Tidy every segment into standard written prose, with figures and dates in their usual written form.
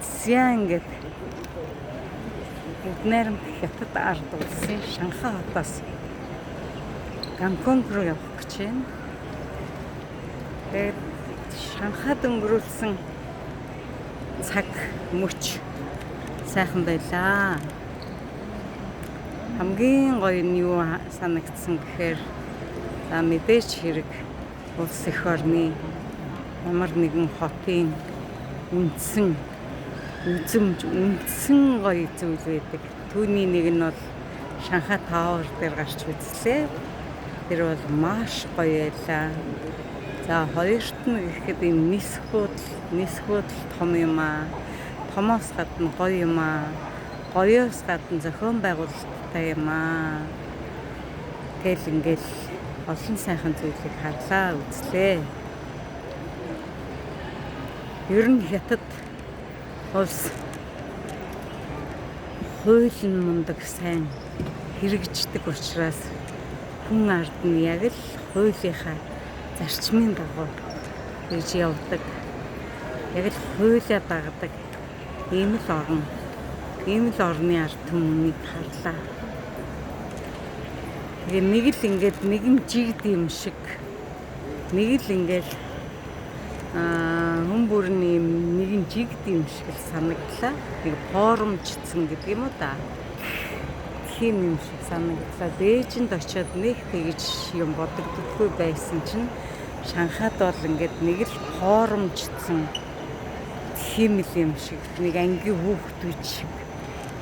Цзян гэдэг эднэр хятад ард улсын Шанхай хотоос Гонконг руу явах гэж байна. Тэгээд Шанхайд өнгөрүүлсэн цаг мөч сайхан байлаа. Хамгийн гоё нь юу санагдсан гэхээр мэдээж хэрэг улс эх орны ямар нэгэн хотын үндсэн гоё зүйл байдаг. Түүний нэг нь бол Шанхай Тауэр дээр гарч үзлээ. Тэр бол маш гоё байлаа. За хоёрт нь гэхэд энэ нисэх буудал том юм аа. Томоос гадна гоё юм аа. Гоёос гадна зохион байгуулалттай юм аа. Тэгэл ингээл олон сайхан зүйлийг харлаа үзлээ. Ер нь хятад улс хуулийн мундаг сайн хэрэгждэг учраас хүн ард нь яг л хуулийнхаа зарчмын дагуу гэж явдаг. Яг л хуулиа дагдаг ийм л орны ард түмнийг харлаа. Тэгээ нэг л ингээд нэгэн жигд юм шиг нэг л ингээд хүн бүрний нэгэн жигд юм шиг л санагдлаа. Нэг форумжцсан гэдэг юм уу да. Тийм юм шиг санагдлаа. Бээжинд очиод нэг тэгж юм бодогддоггүй байсан чинь Шанхайд бол ингээд нэг л форумжцсан тийм л юм шиг нэг ангийн хүүхдүүд шиг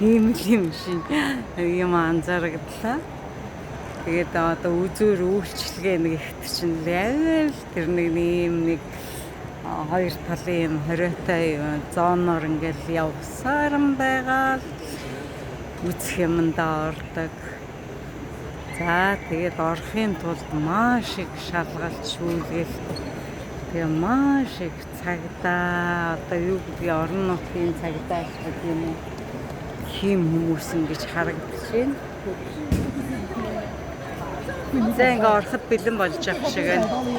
ийм л юм шиг юм анзаарагдлаа. Тэгээд одоо үзүүр үйлчлэгээ нэг ихт чинь яг л тэр нэг хоёр талын юм хориотой зооноор ингээл явсаар юм байгаа л үзэх юмдаа ордог. За тэгээд орохын тулд маш их шалгалт шүүлгээл тэгээ маш их цагдаа одоо юу гэдгийг орон нутгийн цагдаа гэдэг юм уу тийм хүмүүс ингэж харагдаж байна. За ингээ ороход бэлэн болж явах шиг байна.